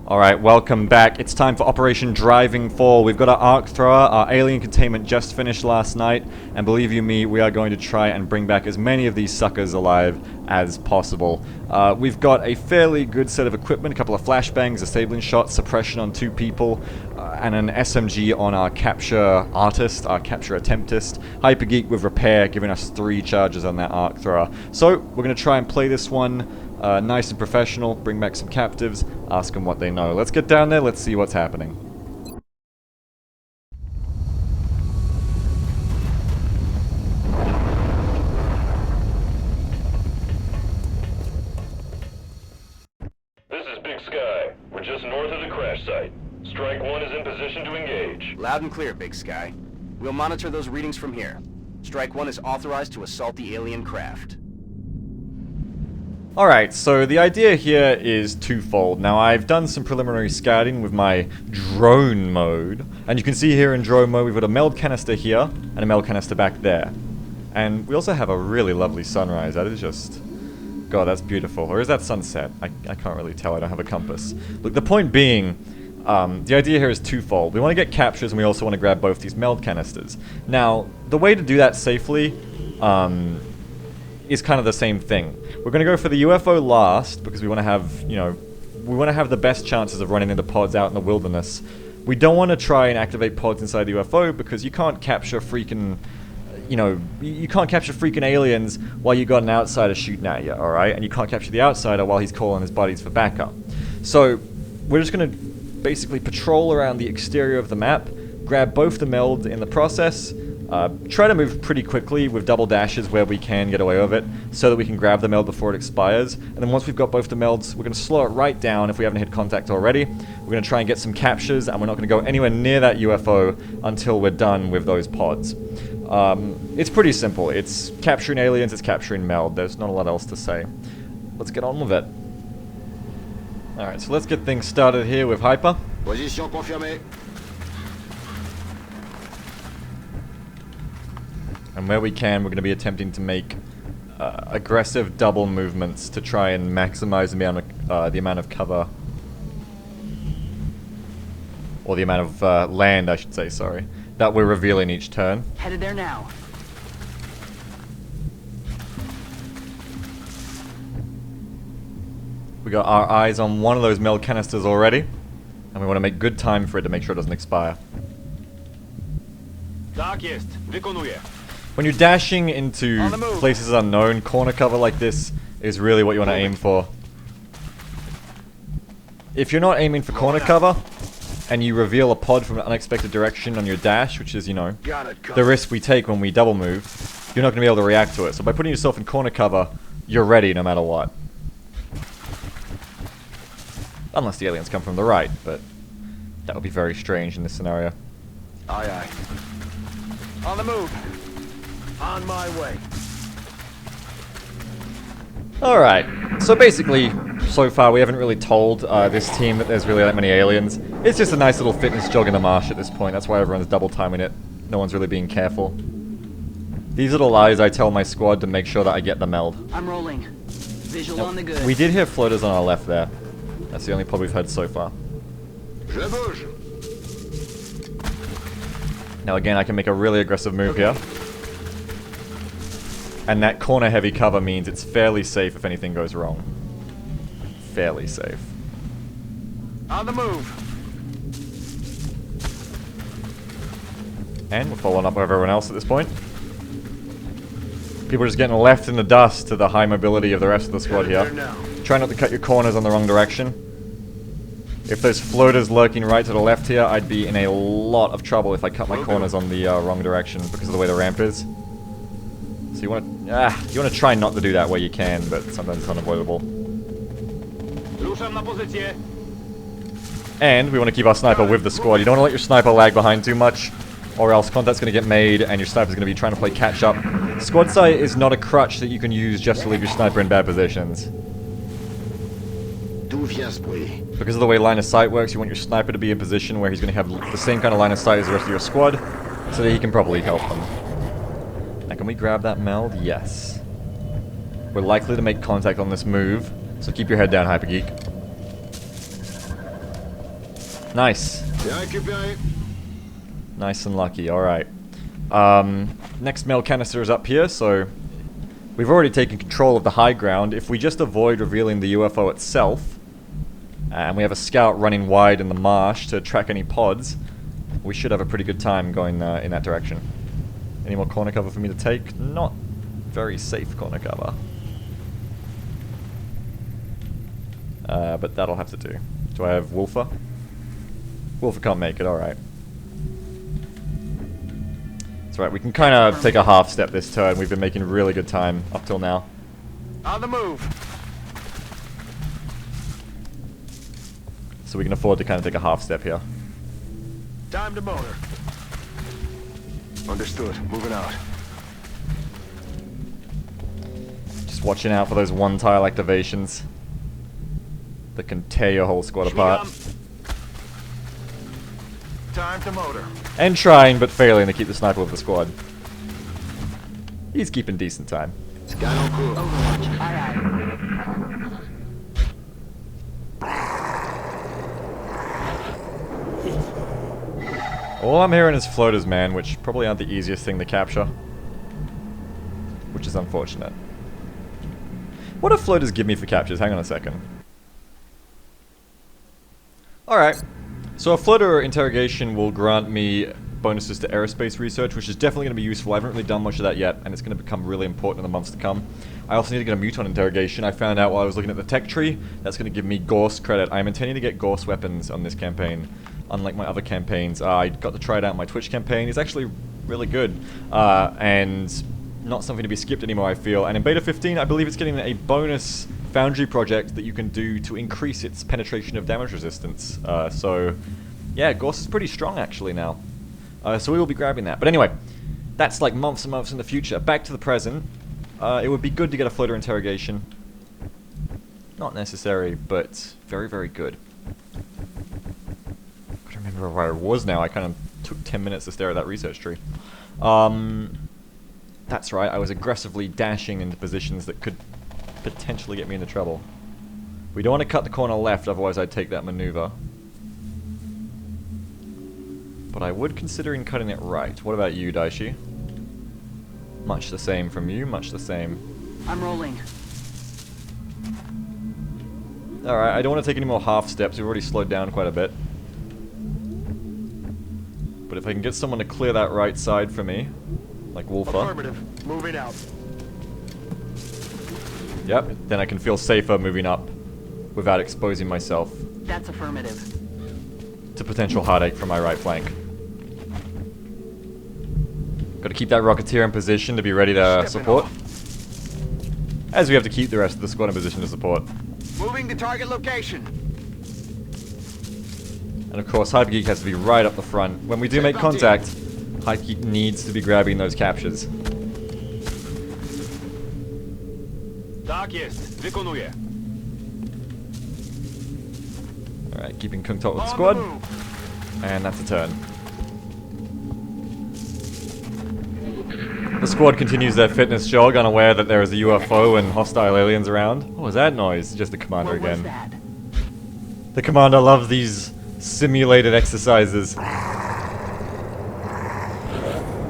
Alright, welcome back. It's time for Operation Driving Fall. We've got our arc thrower, our alien containment just finished last night, and believe you me, we are going to try and bring back as many of these suckers alive as possible. We've got a fairly good set of equipment, a couple of flashbangs, disabling shots, suppression on 2 people, and an SMG on our capture artist, our capture attemptist. Hypergeek with repair, giving us 3 charges on that arc thrower. So, we're going to try and play this one nice and professional, bring back some captives, ask them what they know. Let's get down there, let's see what's happening. This is Big Sky. We're just north of the crash site. Strike 1 is in position to engage. Loud and clear, Big Sky. We'll monitor those readings from here. Strike 1 is authorized to assault the alien craft. Alright, so the idea here is twofold. Now, I've done some preliminary scouting with my drone mode, and you can see here in drone mode we've got a meld canister here, and a meld canister back there. And we also have a really lovely sunrise. That is just... God, that's beautiful. Or is that sunset? I can't really tell, I don't have a compass. Look, the point being, the idea here is twofold. We want to get captures, and we also want to grab both these meld canisters. Now, the way to do that safely, is kind of the same thing. We're going to go for the UFO last, because we want to have, you know, we want to have the best chances of running into pods out in the wilderness. We don't want to try and activate pods inside the UFO, because you can't capture freaking, you know, you can't capture freaking aliens while you got an outsider shooting at you, alright? And you can't capture the outsider while he's calling his buddies for backup. So, we're just going to basically patrol around the exterior of the map, grab both the melds in the process, try to move pretty quickly with double dashes where we can get away with it, so that we can grab the meld before it expires. And then once we've got both the melds, we're going to slow it right down if we haven't hit contact already. We're going to try and get some captures, and we're not going to go anywhere near that UFO until we're done with those pods. It's pretty simple. It's capturing aliens, it's capturing meld. There's not a lot else to say. Let's get on with it. Alright, so let's get things started here with Hyper. Position confirmée. And where we can, we're going to be attempting to make aggressive double movements to try and maximize the amount of cover, or the amount of land, I should say, sorry, that we're revealing each turn. Headed there now. We got our eyes on one of those meld canisters already, and we want to make good time for it to make sure it doesn't expire. Tak jest. Wykonuję. When you're dashing into places unknown, corner cover like this is really what you want to aim for. If you're not aiming for corner cover, and you reveal a pod from an unexpected direction on your dash, which is, you know, the risk we take when we double move, you're not going to be able to react to it. So by putting yourself in corner cover, you're ready no matter what. Unless the aliens come from the right, but that would be very strange in this scenario. Aye, aye. On the move. On my way. Alright, so basically, so far we haven't really told this team that there's really that many aliens. It's just a nice little fitness jog in the marsh at this point. That's why everyone's double timing it. No one's really being careful. These are the lies I tell my squad to make sure that I get the meld. I'm rolling. Visual on the good. We did hear floaters on our left there. That's the only pod we've heard so far. Je bouge. Now again, I can make a really aggressive move here. And that corner heavy cover means it's fairly safe if anything goes wrong. Fairly safe. On the move. And we're following up with everyone else at this point. People are just getting left in the dust to the high mobility of the rest of the squad here. Try not to cut your corners on the wrong direction. If there's floaters lurking right to the left here, I'd be in a lot of trouble if I cut my corners on the wrong direction because of the way the ramp is. So you want to try not to do that where you can, but sometimes it's unavoidable. And we want to keep our sniper with the squad. You don't want to let your sniper lag behind too much, or else contact's going to get made and your sniper's going to be trying to play catch up. Squad sight is not a crutch that you can use just to leave your sniper in bad positions. Because of the way line of sight works, you want your sniper to be in a position where he's going to have the same kind of line of sight as the rest of your squad, so that he can properly help them. Now can we grab that meld? Yes. We're likely to make contact on this move, so keep your head down, Hypergeek. Nice. Nice and lucky, alright. Next mail canister is up here, so we've already taken control of the high ground. If we just avoid revealing the UFO itself, and we have a scout running wide in the marsh to track any pods, we should have a pretty good time going in that direction. Any more corner cover for me to take? Not very safe corner cover. But that'll have to do. Do I have Wolfer? Wolfer can't make it, alright. That's right, we can kind of take a half step this turn. We've been making really good time up till now. On the move. So we can afford to kind of take a half step here. Time to motor. Understood. Moving out. Just watching out for those one-tile activations that can tear your whole squad apart. Time to motor. And trying, but failing to keep the sniper with the squad. He's keeping decent time. Scan on crew. Overwatch. Aye, All I'm hearing is floaters, man, which probably aren't the easiest thing to capture. Which is unfortunate. What do floaters give me for captures? Hang on a second. Alright. So a floater interrogation will grant me bonuses to aerospace research, which is definitely going to be useful. I haven't really done much of that yet, and it's going to become really important in the months to come. I also need to get a muton interrogation. I found out while I was looking at the tech tree, that's going to give me Gorse credit. I'm intending to get Gorse weapons on this campaign, unlike my other campaigns. I got to try it out in my Twitch campaign. It's actually really good, and not something to be skipped anymore, I feel. And in Beta 15, I believe it's getting a bonus foundry project that you can do to increase its penetration of damage resistance. So, yeah, Gorse is pretty strong actually now. So we will be grabbing that. But anyway, that's like months and months in the future. Back to the present. It would be good to get a floater interrogation. Not necessary, but very, very good. I don't remember where I was now. I kind of took 10 minutes to stare at that research tree. That's right, I was aggressively dashing into positions that could potentially get me into trouble. We don't want to cut the corner left, otherwise I'd take that maneuver. But I would consider cutting it right. What about you, Daishi? Much the same from you, much the same. I'm rolling. Alright, I don't want to take any more half steps. We've already slowed down quite a bit. But if I can get someone to clear that right side for me, like Wolfer. Affirmative. Moving out. Yep, then I can feel safer moving up without exposing myself That's affirmative. to potential heartache from my right flank. Got to keep that Rocketeer in position to be ready to support. As we have to keep the rest of the squad in position to support. Moving to target location. And of course, Hypergeek has to be right up the front. When we do make contact, Hypergeek needs to be grabbing those captures. Tak jest. Wykonuję. Alright, keeping contact with the squad. And that's a turn. The squad continues their fitness jog, unaware that there is a UFO and hostile aliens around. What was that noise? Just the commander What was again. that? The commander loves these simulated exercises.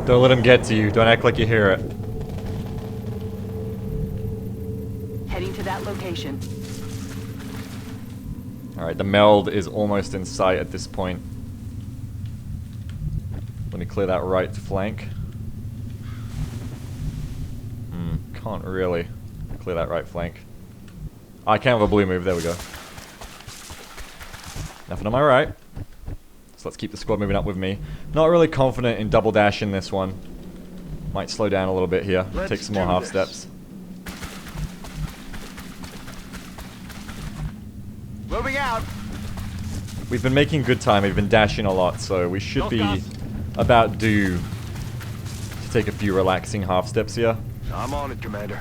Don't let him get to you. Don't act like you hear it. Heading to that location. Alright, the meld is almost in sight at this point. Let me clear that right flank. Can't really clear that right flank. I can have a blue move, there we go. Nothing on my right. So let's keep the squad moving up with me. Not really confident in double dash in this one. Might slow down a little bit here. Take some more half steps. Moving out. We've been making good time. We've been dashing a lot, so we should be about due to take a few relaxing half steps here. I'm on it, Commander.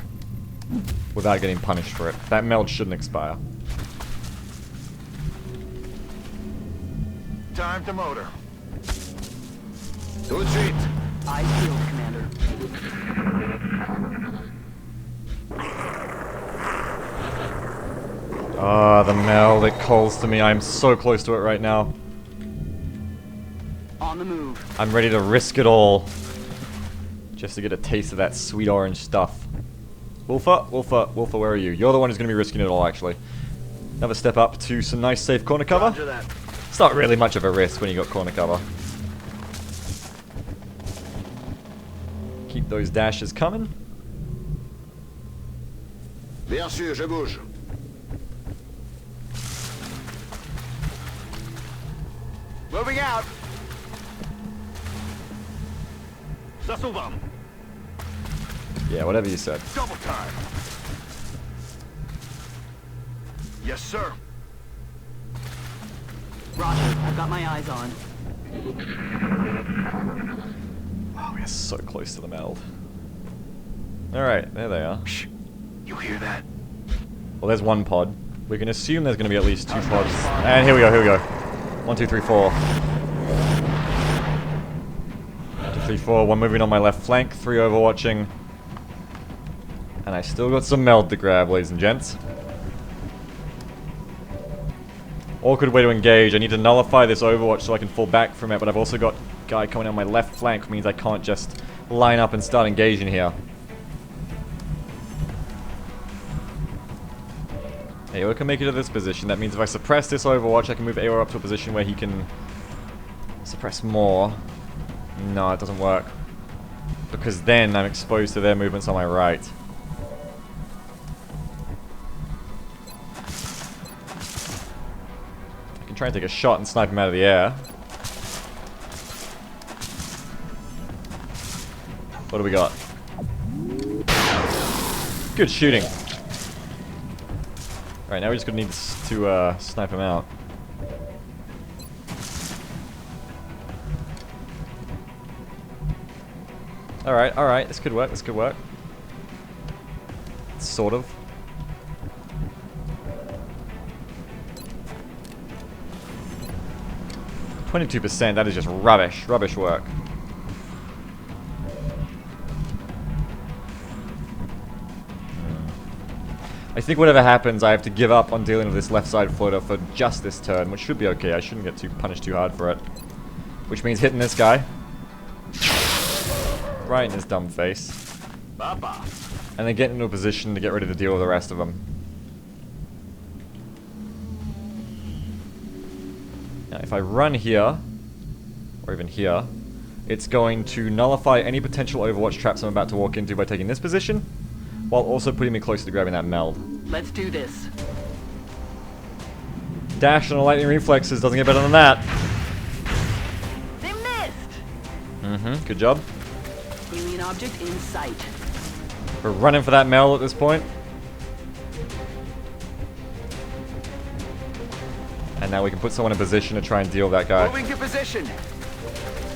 Without getting punished for it. That meld shouldn't expire. Time to motor. To retreat. Eyes peeled, Commander. Ah, the meld, it calls to me. I'm so close to it right now. On the move. I'm ready to risk it all. Just to get a taste of that sweet orange stuff. Wolfer, where are you? You're the one who's going to be risking it all, actually. Another step up to some nice safe corner cover. Roger that. It's not really much of a risk when you got corner cover. Keep those dashes coming. Bien sûr, je bouge. Moving out. Ça s'en va. Yeah, whatever you said. Double time. Yes, sir. Roger, I've got my eyes on. Oh, we're so close to the meld. Alright, there they are. Shh. You hear that? Well, there's one pod. We can assume there's going to be at least 2 pods. And here we go. 1, 2, 3, 4. 1, 2, 3, 4. 1 moving on my left flank, 3 overwatching. And I still got some meld to grab, ladies and gents. Awkward way to engage. I need to nullify this overwatch so I can fall back from it, but I've also got a guy coming down my left flank, which means I can't just line up and start engaging here. Aor can make it to this position. That means if I suppress this overwatch, I can move Aor up to a position where he can suppress more. No, it doesn't work. Because then I'm exposed to their movements on my right. I can try and take a shot and snipe him out of the air. What do we got? Good shooting. Alright, now we're just gonna need to snipe him out. Alright, this could work, Sort of. %, that is just rubbish work. I think whatever happens, I have to give up on dealing with this left side floater for just this turn, which should be okay. I shouldn't get punished too hard for it. Which means hitting this guy. Right in his dumb face. Papa. And then getting into a position to get ready to deal with the rest of them. Now if I run here, or even here, it's going to nullify any potential overwatch traps I'm about to walk into by taking this position, while also putting me closer to grabbing that meld. Let's do this. Dash on a lightning reflexes doesn't get better than that. They missed! Good job. Alien object in sight. We're running for that meld at this point. And now we can put someone in position to try and deal with that guy. Moving to position.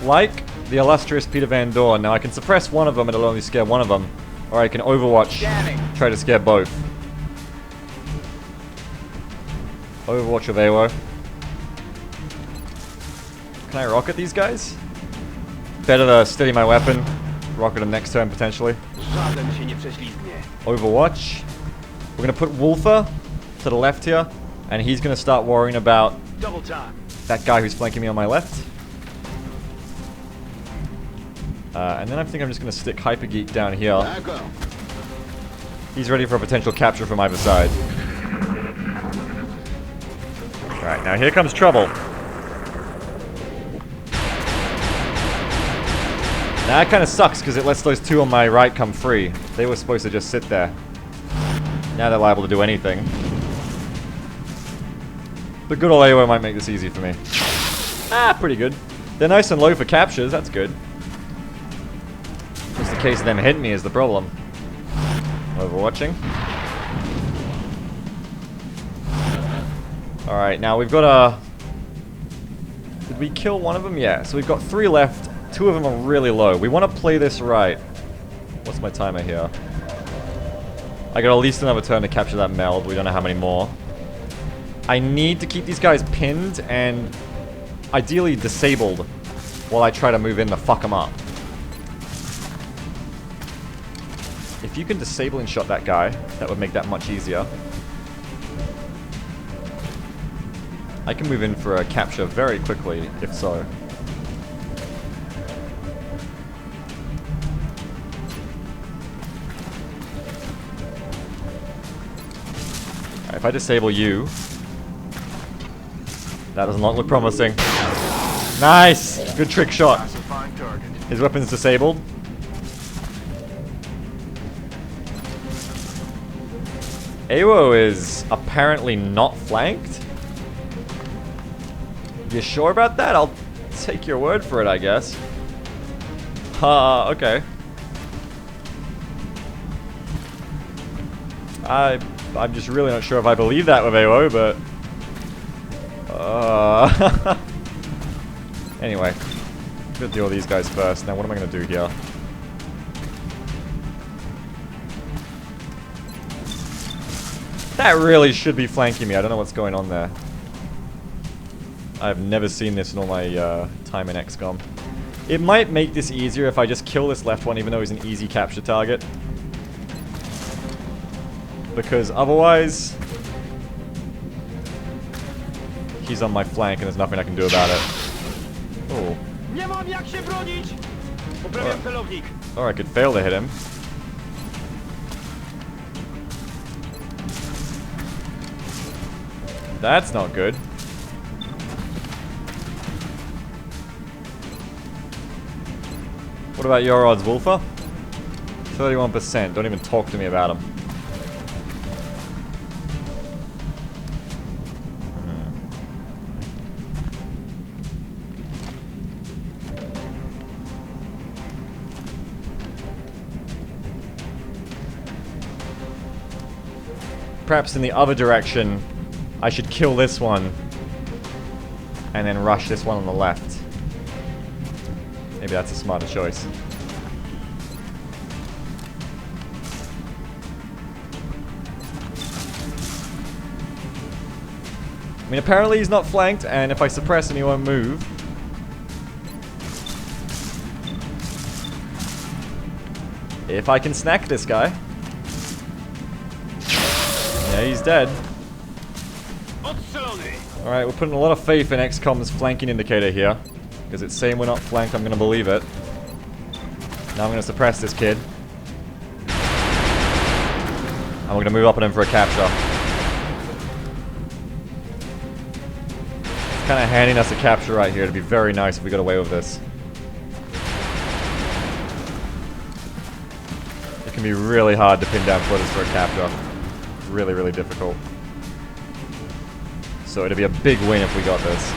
Like the illustrious Peter Van Dorn. Now I can suppress one of them and it'll only scare one of them. Or I can overwatch, try to scare both. Overwatch with Aor. Can I rocket these guys? Better to steady my weapon. Rocket them next turn potentially. Overwatch. We're going to put Wolfer to the left here. And he's going to start worrying about Double time. that guy who's flanking me on my left. And then I think I'm just going to stick Hypergeek down here. D'accord. He's ready for a potential capture from either side. Alright, now here comes trouble. Now that kind of sucks because it lets those 2 on my right come free. They were supposed to just sit there. Now they're liable to do anything. The good old AOE might make this easy for me. Ah, pretty good. They're nice and low for captures, that's good. Just the case of them hitting me is the problem. Overwatching. Alright, now we've got a... Did we kill one of them? Yeah, so we've got 3 left. 2 of them are really low. We want to play this right. What's my timer here? I got at least another turn to capture that meld. We don't know how many more. I need to keep these guys pinned and ideally disabled while I try to move in to fuck them up. If you can disable and shot that guy, that would make that much easier. I can move in for a capture very quickly, if so. If I disable you... That does not look promising. Nice! Good trick shot. Classifying target. His weapon's disabled. AWO is apparently not flanked? You sure about that? I'll take your word for it, I guess. Okay. I'm just really not sure if I believe that with AWO, but... Anyway. I'm gonna deal with these guys first. Now, what am I gonna do here? That really should be flanking me. I don't know what's going on there. I've never seen this in all my time in XCOM. It might make this easier if I just kill this left one, even though he's an easy capture target. Because otherwise... he's on my flank and there's nothing I can do about it. Oh. Or I could fail to hit him. That's not good. What about your odds, Wolfer? 31%. Don't even talk to me about them. Perhaps in the other direction, I should kill this one and then rush this one on the left. Maybe that's a smarter choice. I mean, apparently he's not flanked, and if I suppress him, he won't move. If I can snack this guy. Yeah, he's dead. Alright, we're putting a lot of faith in XCOM's flanking indicator here. Because it's saying we're not flanked, I'm gonna believe it. Now I'm gonna suppress this kid. And we're gonna move up on him for a capture. It's kinda handing us a capture right here. It'd be very nice if we got away with this. It can be really hard to pin down footers for a capture. Really, really difficult. So it'd be a big win if we got this.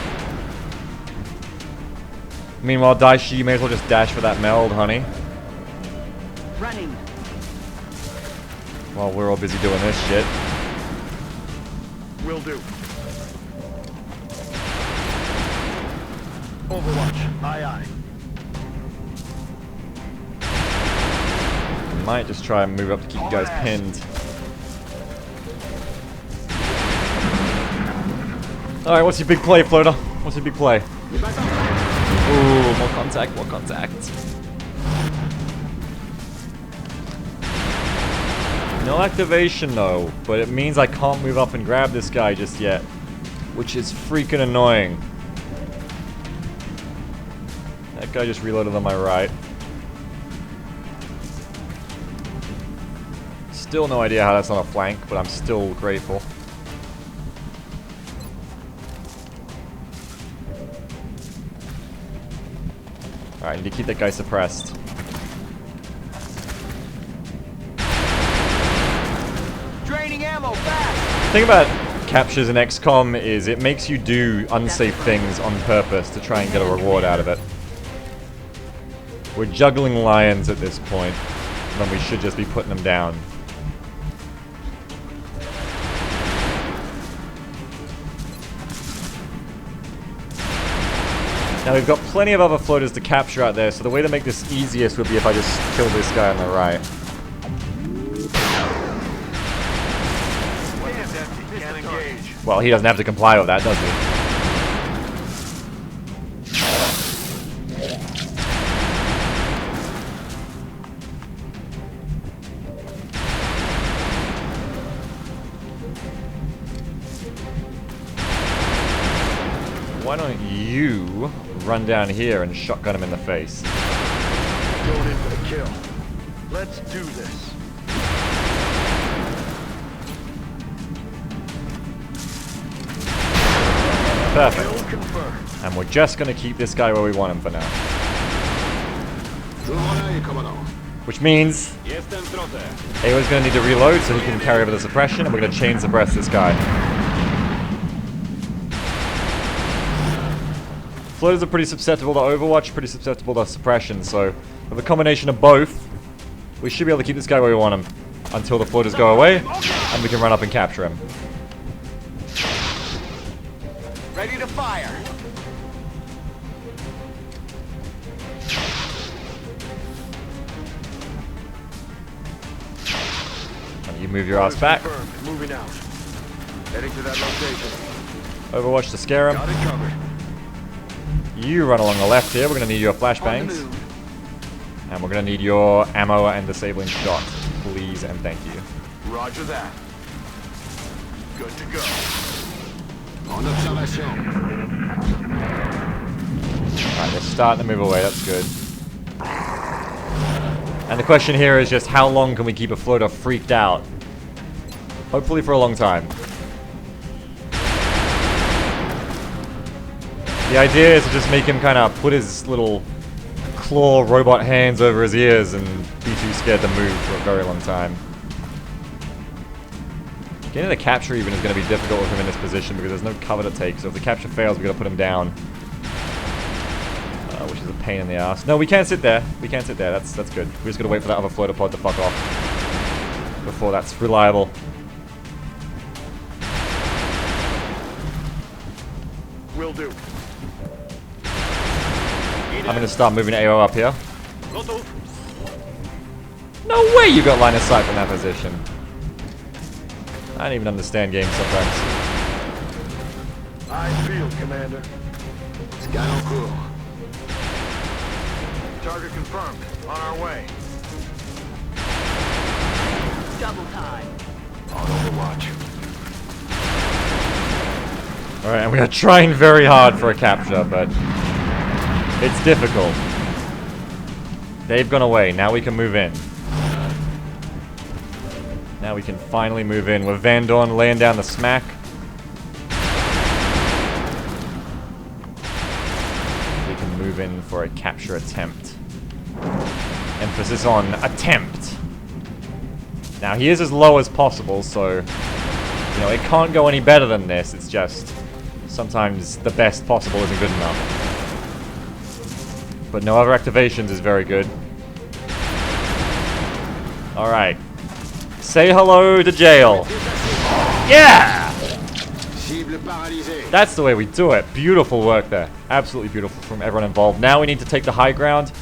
Meanwhile, Daishi, you may as well just dash for that meld, honey. Running. While we're all busy doing this shit. Will do. Overwatch. Aye, aye. Might just try and move up to keep you guys pinned. Alright, what's your big play, Floater? What's your big play? Ooh, more contact, more contact. No activation though, but it means I can't move up and grab this guy just yet. Which is freaking annoying. That guy just reloaded on my right. Still no idea how that's on a flank, but I'm still grateful. Alright, I need to keep that guy suppressed. Draining ammo, fast! The thing about captures in XCOM is it makes you do unsafe things on purpose to try and get a reward out of it. We're juggling lions at this point, when we should just be putting them down. Now we've got plenty of other floaters to capture out there, so the way to make this easiest would be if I just kill this guy on the right. Well, he doesn't have to comply with that, does he? Why don't you run down here and shotgun him in the face? Going in for the kill. Let's do this. Perfect. And we're just gonna keep this guy where we want him for now. Je relaye, commandant. Which means Awa's gonna need to reload so he can carry over the suppression, and we're gonna chain suppress this guy. Floaters are pretty susceptible to Overwatch, pretty susceptible to suppression, so with a combination of both, we should be able to keep this guy where we want him until the floaters go away, and we can run up and capture him. Ready to fire. You move your ass back. Moving out. Heading to that location. Overwatch to scare him. Got it covered. You run along the left here. We're going to need your flashbangs. And we're going to need your ammo and disabling shot. Please and thank you. Roger that. Good to go. En observation. Alright, they're starting to move away. That's good. And the question here is just how long can we keep a floater freaked out? Hopefully for a long time. The idea is to just make him kind of put his little claw robot hands over his ears and be too scared to move for a very long time. Getting the capture even is going to be difficult with him in this position because there's no cover to take, so if the capture fails, we've got to put him down. Which is a pain in the ass. No, we can't sit there. We can't sit there. That's good. We're just going to wait for that other floater pod to fuck off before that's reliable. Will do. I'm going to start moving AO up here. No way you got line of sight from that position. I don't even understand games sometimes. I feel, Commander. Scan en cours. Target confirmed. On our way. Double time. On Overwatch. Alright, and we are trying very hard for a capture, but it's difficult. They've gone away. Now we can move in. Now we can finally move in with Van Dorn laying down the smack. We can move in for a capture attempt. Emphasis on attempt. Now he is as low as possible, so you know it can't go any better than this. It's just sometimes the best possible isn't good enough. But no other activations is very good. Alright. Say hello to jail. Yeah! That's the way we do it. Beautiful work there. Absolutely beautiful from everyone involved. Now we need to take the high ground.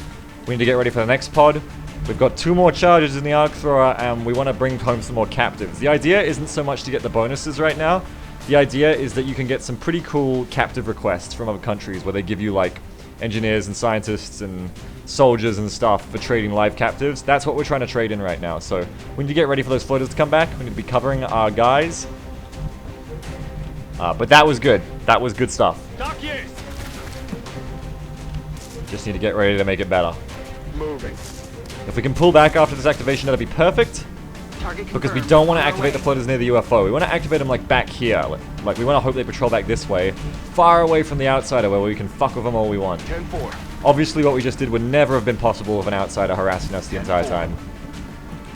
We need to get ready for the next pod. We've got 2 more charges in the arc thrower, and we want to bring home some more captives. The idea isn't so much to get the bonuses right now. The idea is that you can get some pretty cool captive requests from other countries where they give you like engineers and scientists and soldiers and stuff for trading live captives. That's what we're trying to trade in right now. So we need to get ready for those floaters to come back. We need to be covering our guys. But that was good. That was good stuff. Just need to get ready to make it better. Moving. If we can pull back after this activation, that'd be perfect. Because we don't want to activate the floaters near the UFO. We want to activate them like back here. Like we want to hope they patrol back this way, far away from the outsider where we can fuck with them all we want. 10-4. Obviously what we just did would never have been possible with an outsider harassing us the entire time.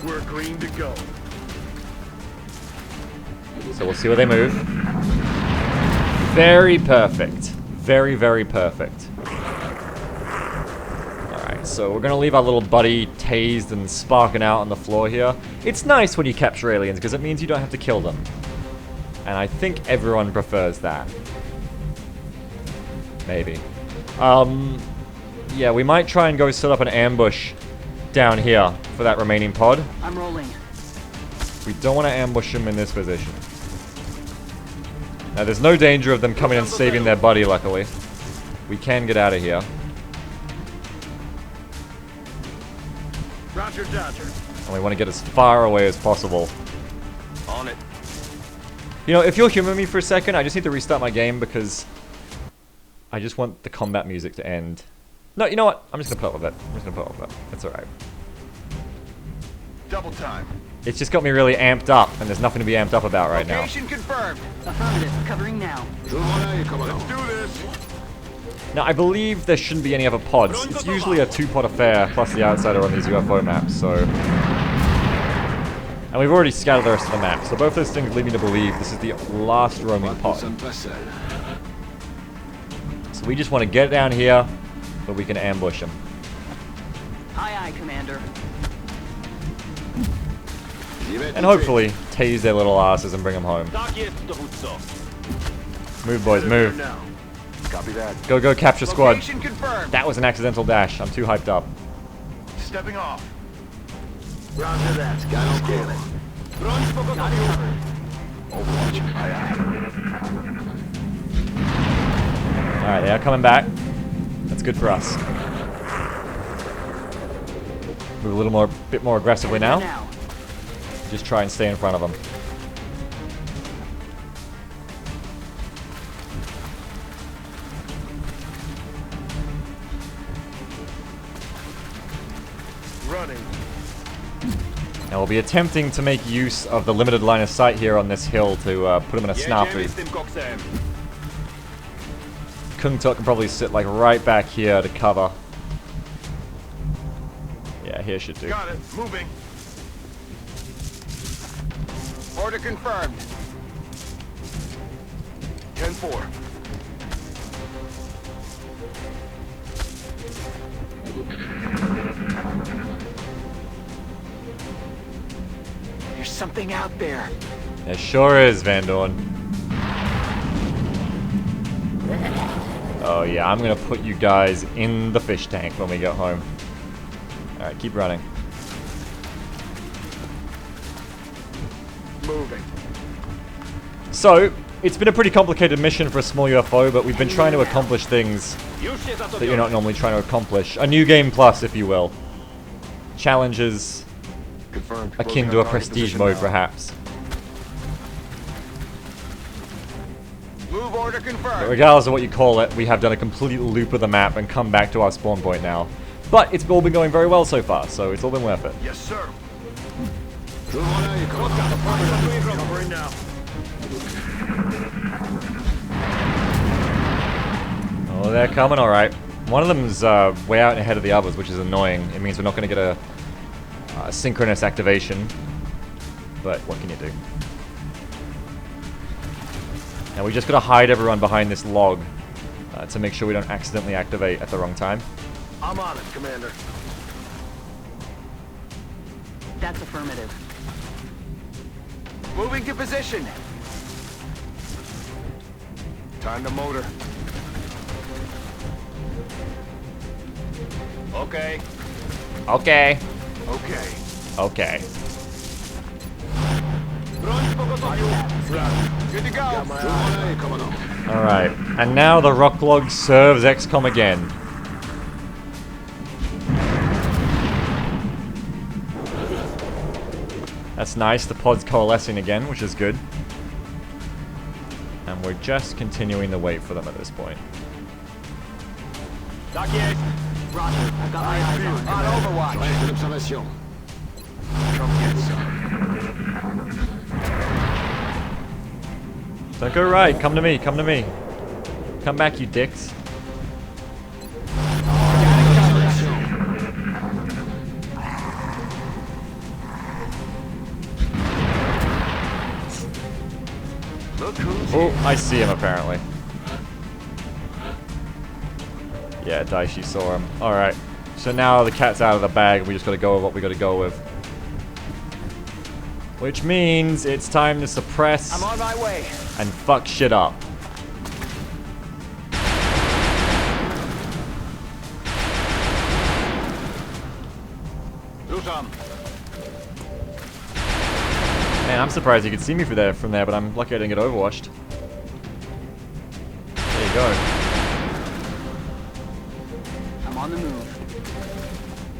We're green to go. So we'll see where they move. Very perfect. Very, very perfect. Alright, so we're gonna leave our little buddy tased and sparking out on the floor here. It's nice when you capture aliens because it means you don't have to kill them. And I think everyone prefers that. Maybe. Yeah, we might try and go set up an ambush down here for that remaining pod. I'm rolling. We don't want to ambush them in this position. Now, there's no danger of them coming and saving their buddy, luckily. We can get out of here. Roger, Dodger. And we want to get as far away as possible. On it. You know, if you'll humor me for a second, I just need to restart my game because I just want the combat music to end. No, you know what? I'm just going to put up with it. I'm just going to put up with it. It's alright. Double time. It's just got me really amped up, and there's nothing to be amped up about right now. Location confirmed. Affirmative. Covering now. Let's do this. Now, I believe there shouldn't be any other pods. It's usually a 2-pod affair, plus the outsider on these UFO maps, so... And we've already scattered the rest of the map, so both those things lead me to believe this is the last roaming pod. So we just want to get down here, where we can ambush them. Aye, aye, Commander. And hopefully, tase their little asses and bring them home. Move, boys, move. Now. Copy that. Go, capture squad. Location confirmed. That was an accidental dash. I'm too hyped up. Stepping off. Roger that. Scan it. Overwatch. Aye, aye. Alright, they are coming back. That's good for us. Move a little bit more aggressively now. Just try and stay in front of them. Running. Now we'll be attempting to make use of the limited line of sight here on this hill to put them in a snafu. Kung Tok can probably sit like right back here to cover. Yeah, here should do. Got it. Moving. Order confirmed. 10-4. There's something out there. It sure is, Van Dorn. Oh yeah, I'm gonna put you guys in the fish tank when we get home. Alright, keep running. Moving. So, it's been a pretty complicated mission for a small UFO, but we've been trying to accomplish things that you're not normally trying to accomplish. A new game plus, if you will. Challenges Confirmed. akin Closing to a on target prestige position mode, now. perhaps. Move order But confirmed. regardless of what you call it, we have done a complete loop of the map and come back to our spawn point now. But it's all been going very well so far, so it's all been worth it. Yes, sir. Covering now. Oh, they're coming, alright. One of them's way out ahead of the others, which is annoying. It means we're not going to get a synchronous activation. But what can you do? And we just got to hide everyone behind this log to make sure we don't accidentally activate at the wrong time. I'm on it, Commander. That's affirmative. Moving to position. Time to motor. Okay. Okay. Okay. Okay. Good to go. Got my eye. Alright. And now the rock log serves XCOM again. That's nice, the pod's coalescing again, which is good. And we're just continuing to wait for them at this point. Roger. I've got my eyes on. On Overwatch. Come get some. Don't go right, come to me, come to me. Come back, you dicks. Look who's Oh, here. I see him apparently. Yeah, Daishi saw him. Alright. So now the cat's out of the bag, we just gotta go with what we gotta go with. Which means it's time to suppress I'm on my way. and fuck shit up. Do some. Man, I'm surprised you could see me from there, but I'm lucky I didn't get overwatched. There you go. I'm on the move.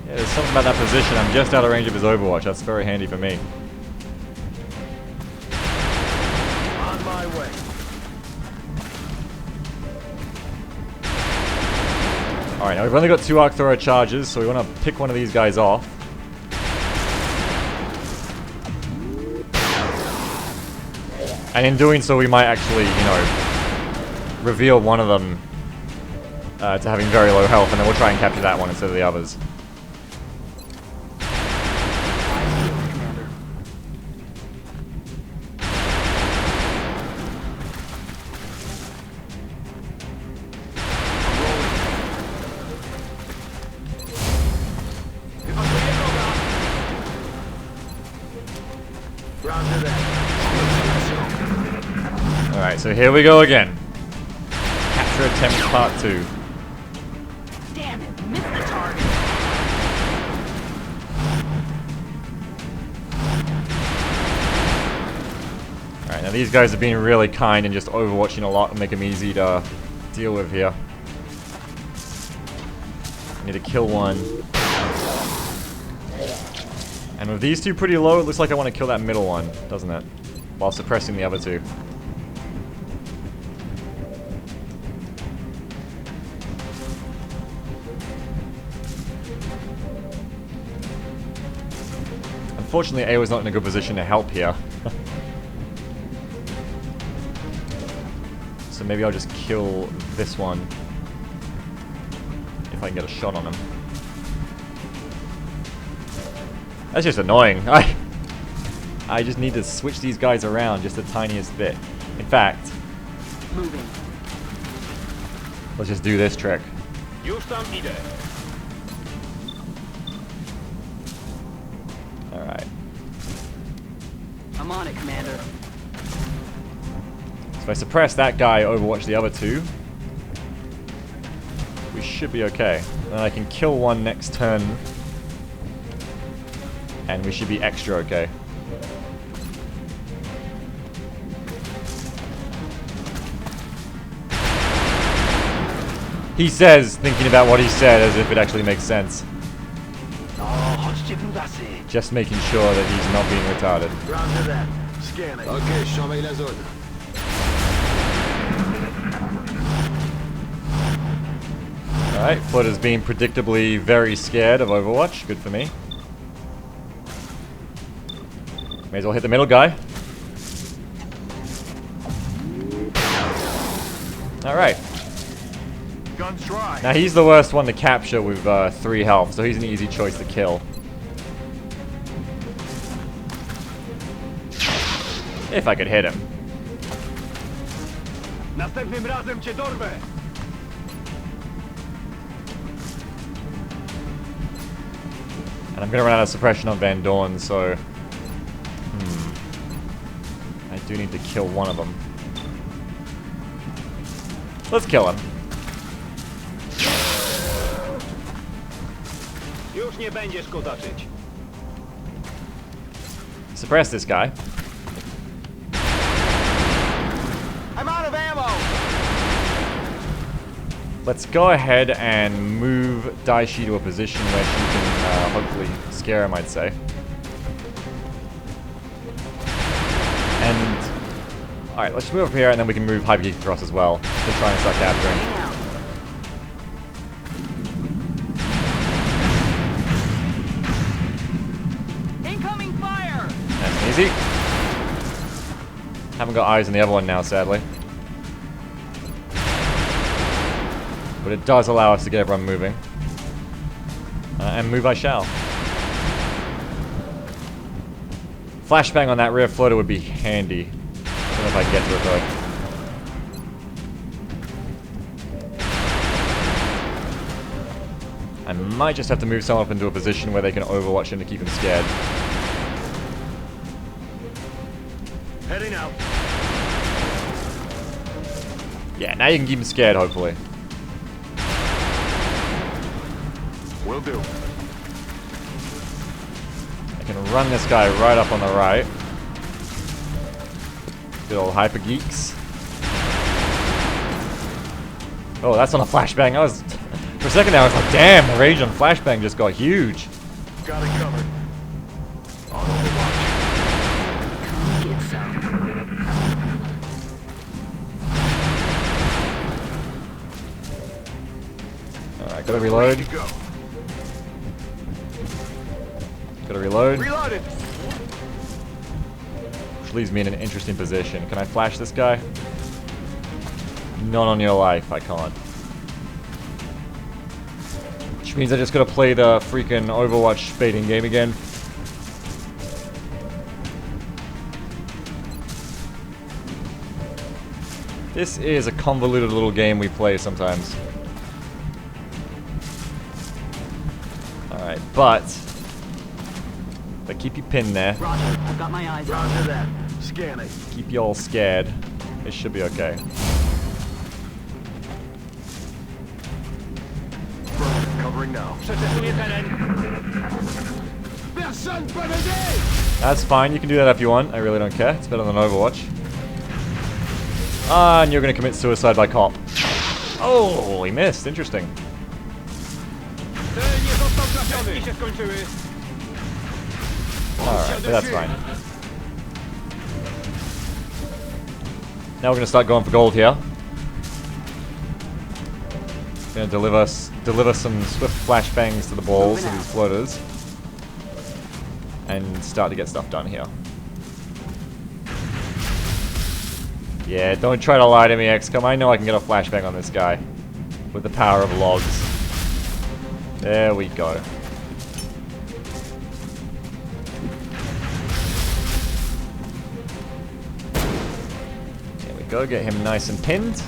Yeah, there's something about that position. I'm just out of range of his overwatch. That's very handy for me. On my way. Alright, now we've only got 2 arc thrower charges, so we want to pick one of these guys off. And in doing so, we might actually, you know, reveal one of them to having very low health, and then we'll try and capture that one instead of the others. Commander. Roger that. Alright, so here we go again. Capture attempt part 2. Damn it, missed the target. Alright, now these guys have been really kind and just overwatching a lot and make them easy to deal with here. I need to kill one. And with these two pretty low, it looks like I want to kill that middle one, doesn't it? While suppressing the other two. Unfortunately, A was not in a good position to help here. So maybe I'll just kill this one. If I can get a shot on him. That's just annoying. I just need to switch these guys around just the tiniest bit. In fact, Moving. let's just do this trick. Już tam idę. Alright. I'm on it, Commander. So if I suppress that guy, overwatch the other two, we should be okay. Then I can kill one next turn, and we should be extra okay. He says, thinking about what he said as if it actually makes sense. Just making sure that he's not being retarded. Roger that. Scanning. Okay, surveille la zone. Alright, Foot has been predictably very scared of Overwatch. Good for me. May as well hit the middle guy. Alright. Guns dry. Now he's the worst one to capture with 3 health, so he's an easy choice to kill. If I could hit him. Następnym razem cię dorwę. And I'm going to run out of suppression on Van Dorn, so... I do need to kill one of them. Let's kill him. Już nie będziesz kozaczyć. Suppress this guy. I'm out of ammo. Let's go ahead and move Daishi to a position where she can hopefully scare him, I'd say. And... Alright, let's move up here and then we can move Hypergeek across as well to try and start capturing. Incoming fire! Nice and easy. Haven't got eyes on the other one now, sadly. But it does allow us to get everyone moving. And move I shall. Flashbang on that rear floater would be handy. I don't know if I can get to it though. I might just have to move someone up into a position where they can overwatch him to keep him scared. Heading out. Yeah, now you can keep him scared, hopefully. Will do. I can run this guy right up on the right. Good old Hyper Geeks. Oh, that's on a flashbang. I was for a second there I was like, damn, the range on flashbang just got huge. Got it covered. On overwatch. Come get some. Alright, gotta reload. Ready to go. Gotta reload. Reloaded. leaves me in an interesting position. Can I flash this guy? Not on your life, I can't. Which means I just gotta play the freaking Overwatch baiting game again. This is a convoluted little game we play sometimes. Alright, but keep you pinned there. Roger, I've got my eyes on. Roger that. Scanning. Keep you all scared. It should be okay. Covering now. That's fine, you can do that if you want. I really don't care. It's better than Overwatch. Ah, and you're gonna commit suicide by cop. Oh, he missed. Interesting. Alright, but that's fine. Now we're gonna start going for gold here. Gonna deliver some swift flashbangs to the balls of these floaters. And start to get stuff done here. Yeah, don't try to lie to me, XCOM. I know I can get a flashbang on this guy. With the power of logs. There we go. There we go, get him nice and pinned.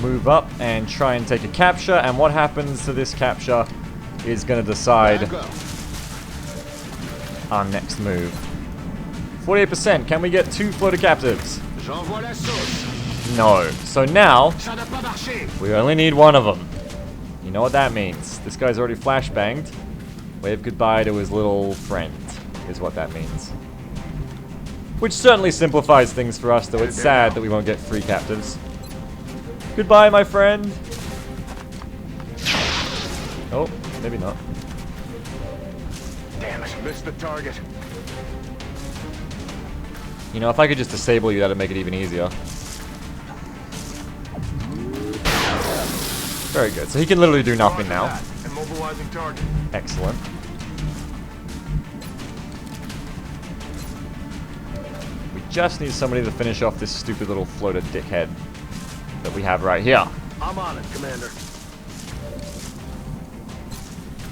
Move up and try and take a capture, and what happens to this capture is going to decide our next move. 48%, can we get 2 floater captives? No. So now, we only need 1 of them. You know what that means. This guy's already flashbanged. Wave goodbye to his little friend, is what that means. Which certainly simplifies things for us, though it's sad that we won't get 3 captives. Goodbye, my friend. Oh, maybe not. Damn it, missed the target. You know, if I could just disable you, that'd make it even easier. Very good. So he can literally do nothing now. Immobilizing target. Excellent. We just need somebody to finish off this stupid little floater dickhead that we have right here. I'm on it, Commander.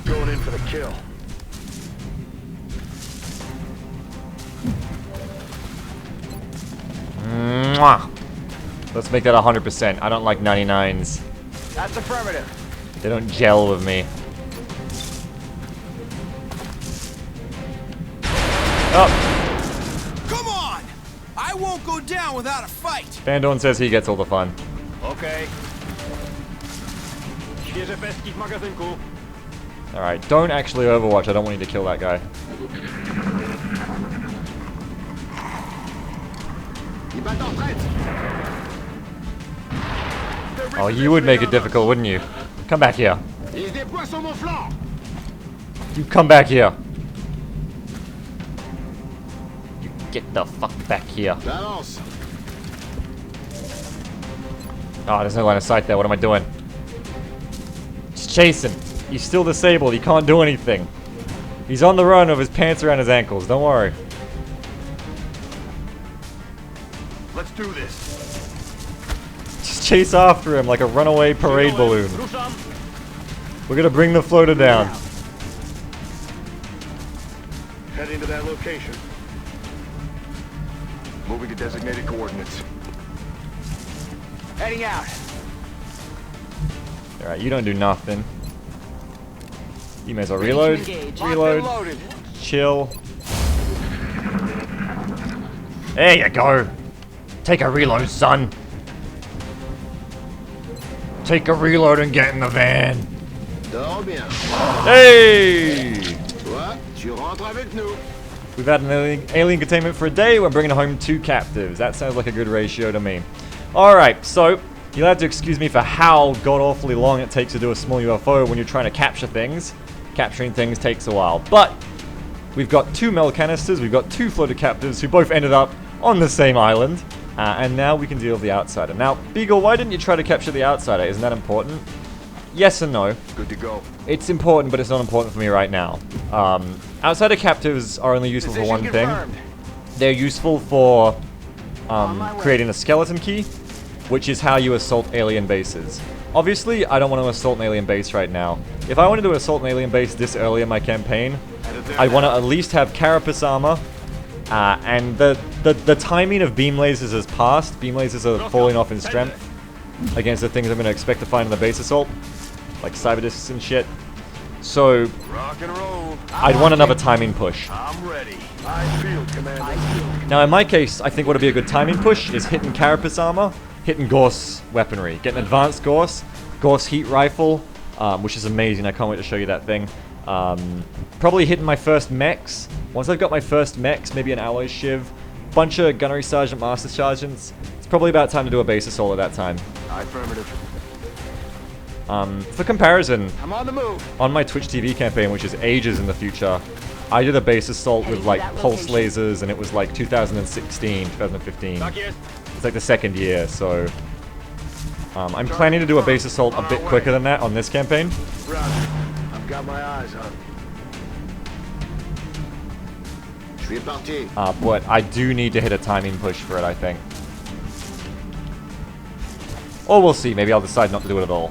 Going in for the kill. Mwah. Let's make that 100%. I don't like 99s. That's affirmative. They don't gel with me. Oh, Come on! I won't go down without a fight! Bandorn says he gets all the fun. Okay. Alright, don't actually Overwatch. I don't want you to kill that guy. Oh, you would make it difficult, wouldn't you? Come back here. You come back here. You get the fuck back here. Oh, there's no line of sight there. What am I doing? Just chasing. He's still disabled. He can't do anything. He's on the run with his pants around his ankles. Don't worry. Let's do this. Just chase after him like a runaway parade balloon. We're gonna bring the floater down. Head into that location. Moving to designated coordinates. Heading out. Alright, you don't do nothing. You may as well reload. Reload. Loaded. Chill. There you go. Take a reload, son. Take a reload and get in the van. Hey! We've had an alien containment for a day. We're bringing home 2 captives. That sounds like a good ratio to me. Alright, so you'll have to excuse me for how god-awfully long it takes to do a small UFO when you're trying to capture things. Capturing things takes a while. But we've got 2 mel canisters. We've got 2 floater captives who both ended up on the same island. And now we can deal with the outsider. Now, Beagle, why didn't you try to capture the outsider? Isn't that important? yes and no. Good to go. It's important, but it's not important for me right now. Outsider captives are only useful for one thing. They're useful for creating a skeleton key, which is how you assault alien bases. Obviously, I don't want to assault an alien base right now. If I wanted to assault an alien base this early in my campaign, I'd want to at least have carapace armor, and the timing of beam lasers has passed. Beam lasers are falling off in strength against the things I'm going to expect to find in the base assault, like cyber discs and shit. So, Rock and roll. I'd want another timing push. I'm ready. I feel, Commander. Now, in my case, I think what would be a good timing push is hitting carapace armor, hitting Gorse weaponry, getting advanced Gorse heat rifle, which is amazing. I can't wait to show you that thing. Probably hitting my first mechs. Once I've got my first mechs, maybe an alloy shiv, bunch of gunnery sergeant, master sergeants. It's probably about time to do a base assault at that time. Affirmative. For comparison, I'm on the move. on my Twitch TV campaign, which is ages in the future, I did a base assault with like pulse lasers, and it was like 2016, 2015. It's like the second year, so I'm planning to do a base assault a bit quicker than that on this campaign. Roger. I've got my eyes on. Je suis parti. But I do need to hit a timing push for it, I think. Or we'll see, maybe I'll decide not to do it at all.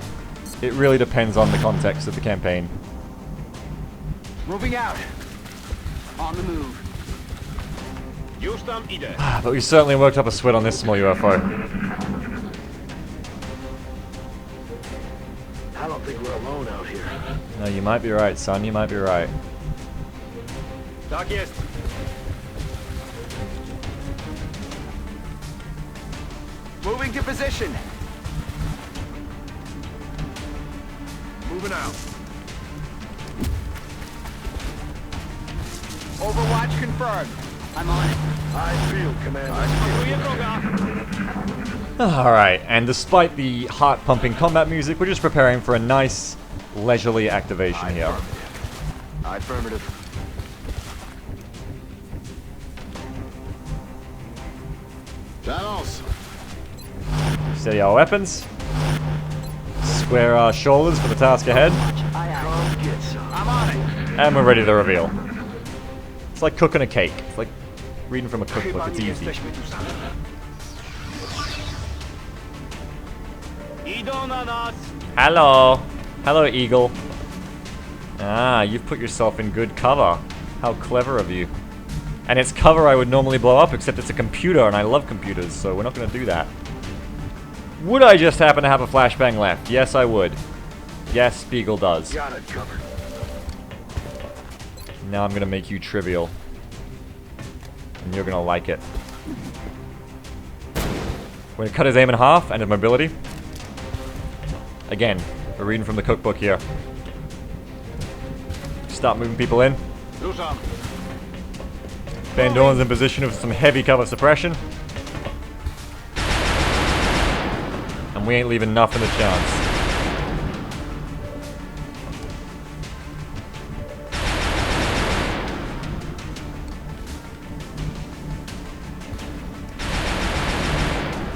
It really depends on the context of the campaign. Moving out. On the move. But we certainly worked up a sweat on this small UFO. I don't think we're alone out here. No, you might be right, son, you might be right. Moving to position. Moving out. Overwatch confirmed. I'm on it. I feel, Commander. Alright, and despite the heart-pumping combat music, we're just preparing for a nice, leisurely activation here. Affirmative. Vamos. Steady our weapons. Square our shoulders for the task ahead. Come get some. I'm on it. And we're ready to reveal. It's like cooking a cake. It's like reading from a cookbook. It's easy. Hello. Hello, Eagle. Ah, you've put yourself in good cover. How clever of you. And it's cover I would normally blow up, except it's a computer, and I love computers, so we're not going to do that. Would I just happen to have a flashbang left? Yes, I would. Yes, Beagle does. Got it covered. Now I'm going to make you trivial. And you're going to like it. We're going to cut his aim in half and his mobility. Again, we're reading from the cookbook here. Start moving people in. Do some. Van Dorn's in position of some heavy cover suppression. And we ain't leaving nothing a chance.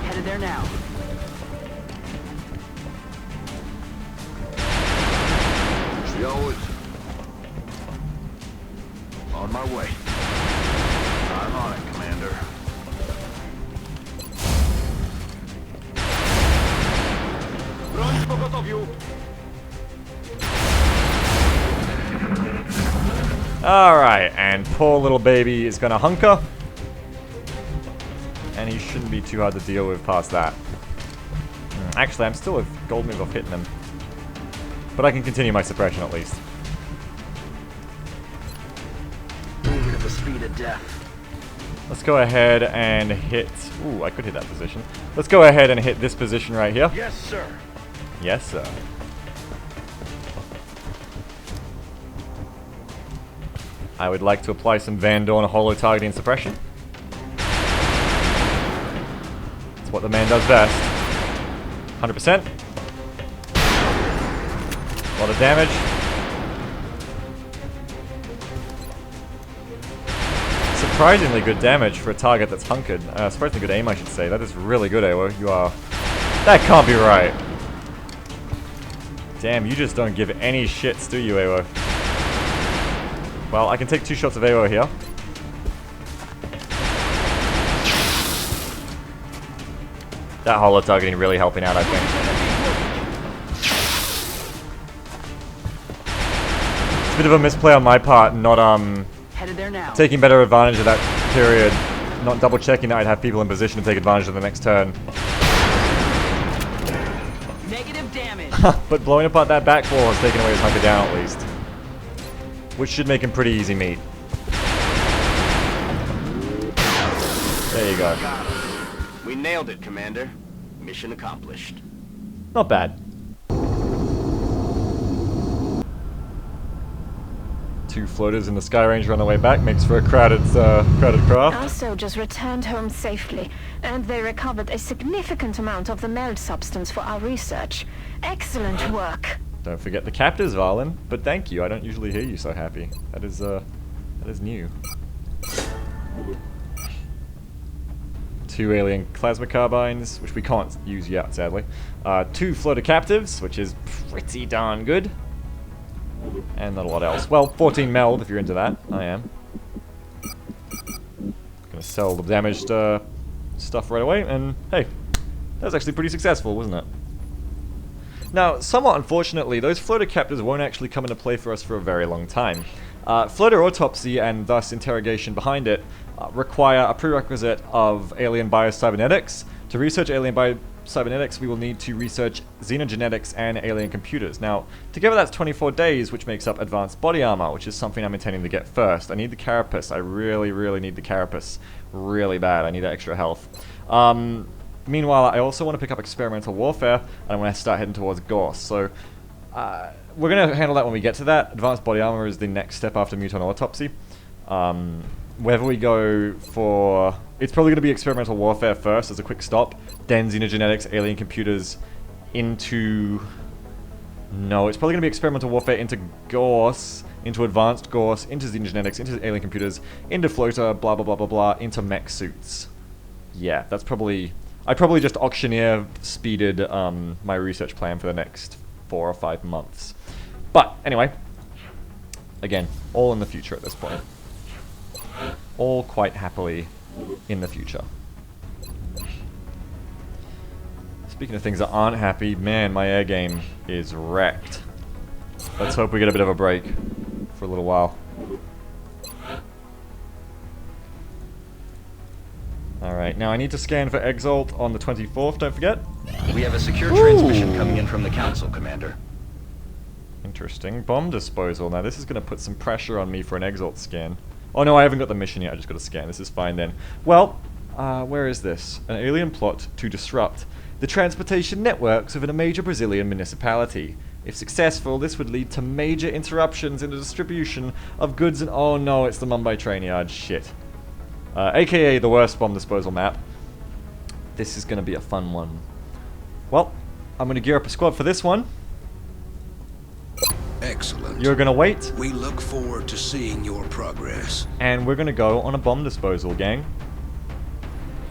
Headed there now. She always. On my way. I'm on it, Commander. Alright, and poor little baby is gonna hunker. And he shouldn't be too hard to deal with past that. Actually, I'm still a gold move off hitting him. But I can continue my suppression at least. Moving at the speed of death. Let's go ahead and hit... Ooh, I could hit that position. Let's go ahead and hit this position right here. Yes, sir. Yes, sir. I would like to apply some Van Dorn holo targeting suppression. It's what the man does best. 100%. A lot of damage. Surprisingly good damage for a target that's hunkered. Surprisingly good aim, I should say. That is really good, Awo. You are... That can't be right. Damn, you just don't give any shits, do you, AWO? Well, I can take 2 shots of AWO here. That holo targeting really helping out, I think. It's a bit of a misplay on my part, not Headed there now. taking better advantage of that period, not double checking that I'd have people in position to take advantage of the next turn. Negative damage. But blowing apart that back wall has taken away his hunker down at least. Which should make him pretty easy meat. There you go. We nailed it, Commander. Mission accomplished. Not bad. 2 floaters in the Sky Ranger on the way back makes for a crowded craft. Our soldiers returned home safely, and they recovered a significant amount of the meld substance for our research. Excellent work. Don't forget the captors, Varlin. But thank you. I don't usually hear you so happy. That is new. 2 alien plasma carbines, which we can't use yet, sadly. 2 floater captives, which is pretty darn good. And not a lot else. Well, 14 meld if you're into that. I am. Gonna sell the damaged stuff right away, and hey, that was actually pretty successful, wasn't it? Now, somewhat unfortunately, those floater captives won't actually come into play for us for a very long time. Floater autopsy, and thus interrogation behind it, require a prerequisite of alien biocybernetics. To research alien biocybernetics, we will need to research xenogenetics and alien computers. Now, together that's 24 days, which makes up advanced body armor, which is something I'm intending to get first. I need the carapace. I really, really need the carapace. Really bad. I need extra health. Meanwhile, I also want to pick up experimental warfare, and I want to start heading towards Gorse. So, we're going to handle that when we get to that. Advanced body armor is the next step after muton autopsy. Whether we go for... It's probably going to be experimental warfare first as a quick stop, then xenogenetics, alien computers, into... No, it's probably going to be experimental warfare into Gorse, into advanced Gorse, into xenogenetics, into alien computers, into floater, blah blah blah blah blah, into mech suits. Yeah, that's probably... I probably just auctioneer speeded my research plan for the next 4 or 5 months. But, anyway, again, all in the future at this point. All quite happily in the future. Speaking of things that aren't happy, man, my air game is wrecked. Let's hope we get a bit of a break for a little while. Alright, now I need to scan for Exalt on the 24th, don't forget. We have a secure transmission coming in from the Council, Commander. Interesting. Bomb disposal. Now this is going to put some pressure on me for an Exalt scan. Oh no, I haven't got the mission yet, I just got a scan. This is fine then. Well, where is this? An alien plot to disrupt the transportation networks within a major Brazilian municipality. If successful, this would lead to major interruptions in the distribution of goods and... Oh no, it's the Mumbai train yard. Shit. AKA the worst bomb disposal map. This is going to be a fun one. Well, I'm going to gear up a squad for this one. Excellent. You're going to wait. We look forward to seeing your progress. And we're going to go on a bomb disposal, gang.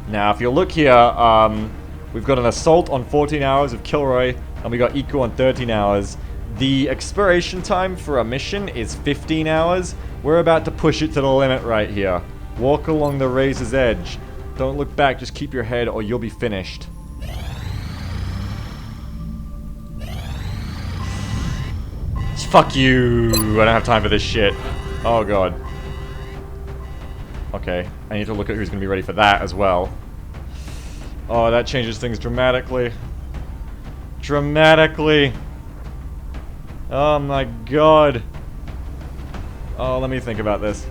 Now, if you look here, we've got an assault on 14 hours of Kilroy, and we got Eco on 13 hours. The expiration time for a mission is 15 hours. We're about to push it to the limit right here. Walk along the razor's edge. Don't look back, just keep your head or you'll be finished. Fuck you! I don't have time for this shit. Oh god. Okay, I need to look at who's gonna be ready for that as well. Oh, that changes things dramatically. Dramatically! Oh my god. Oh, let me think about this.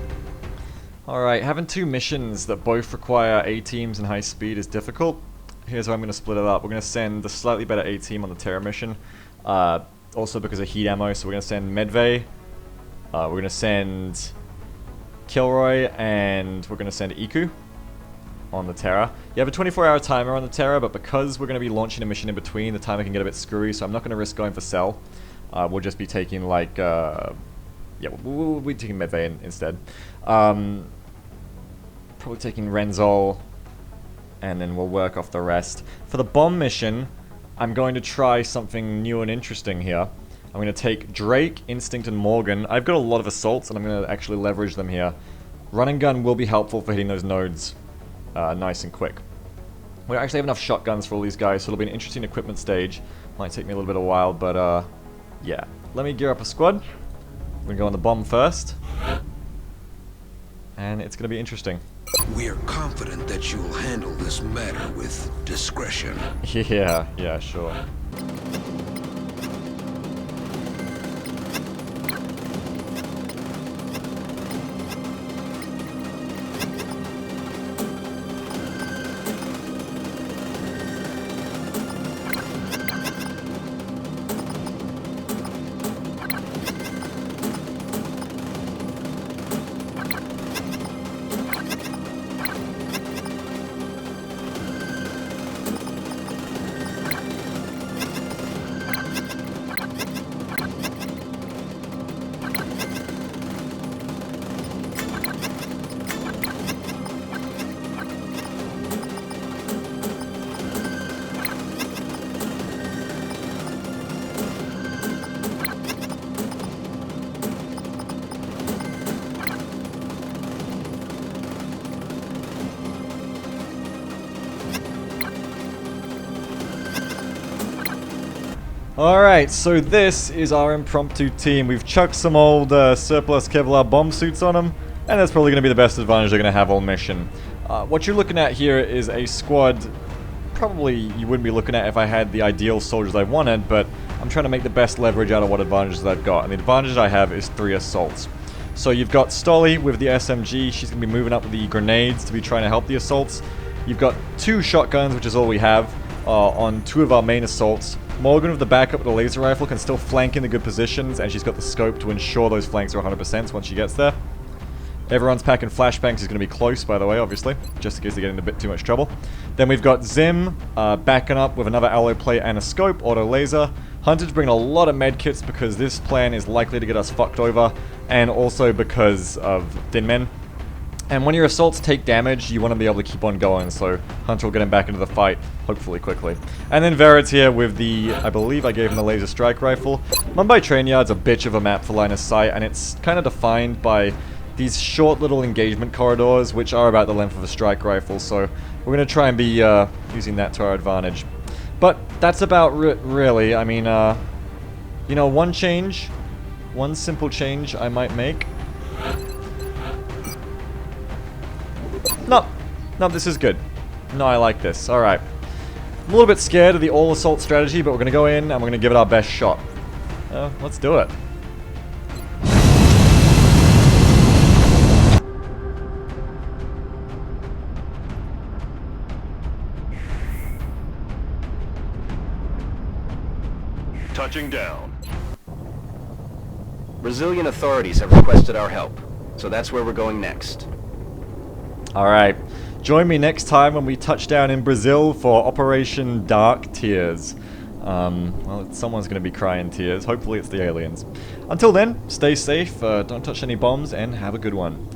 Alright, having 2 missions that both require A-teams and high speed is difficult. Here's how I'm going to split it up. We're going to send the slightly better A-team on the Terra mission. Also because of heat ammo, so we're going to send Medvay. We're going to send Kilroy, and we're going to send Iku on the Terra. You have a 24-hour timer on the Terra, but because we're going to be launching a mission in between, the timer can get a bit screwy, so I'm not going to risk going for Cell. We'll just be taking, like, yeah, we'll be taking Medvay instead. Probably taking Renzol, and then we'll work off the rest. For the bomb mission, I'm going to try something new and interesting here. I'm going to take Drake, Instinct, and Morgan. I've got a lot of assaults, and I'm going to actually leverage them here. Run and gun will be helpful for hitting those nodes nice and quick. We actually have enough shotguns for all these guys, so it'll be an interesting equipment stage. Might take me a little bit of while, but yeah. Let me gear up a squad. We're going to go on the bomb first. And it's going to be interesting. We are confident that you will handle this matter with discretion. Yeah, sure. Alright, so this is our impromptu team. We've chucked some old surplus Kevlar bomb suits on them, and that's probably going to be the best advantage they're going to have all mission. What you're looking at here is a squad probably you wouldn't be looking at if I had the ideal soldiers I wanted, but I'm trying to make the best leverage out of what advantages I've got, and the advantage I have is 3 assaults. So you've got Stolly with the SMG, she's going to be moving up with the grenades to be trying to help the assaults. You've got 2 shotguns, which is all we have, on 2 of our main assaults. Morgan with the backup with the laser rifle can still flank in the good positions, and she's got the scope to ensure those flanks are 100% once she gets there. Everyone's packing flashbangs is going to be close, by the way, obviously, just in case they get into a bit too much trouble. Then we've got Zim backing up with another alloy plate and a scope, auto laser. Hunter's bringing a lot of medkits because this plan is likely to get us fucked over, and also because of thin men. And when your assaults take damage, you want to be able to keep on going, so Hunter will get him back into the fight, hopefully quickly. And then Verid's here with the, I believe I gave him the laser strike rifle. Mumbai Train Yard's a bitch of a map for line of sight, and it's kind of defined by these short little engagement corridors, which are about the length of a strike rifle, so we're going to try and be using that to our advantage. But that's about really, I mean, you know, one simple change I might make. No, this is good. No, I like this. Alright. I'm a little bit scared of the all-assault strategy, but we're going to go in and we're going to give it our best shot. Let's do it. Touching down. Brazilian authorities have requested our help, so that's where we're going next. Alright. Join me next time when we touch down in Brazil for Operation Dark Tears. Well, someone's going to be crying tears. Hopefully it's the aliens. Until then, stay safe, don't touch any bombs, and have a good one.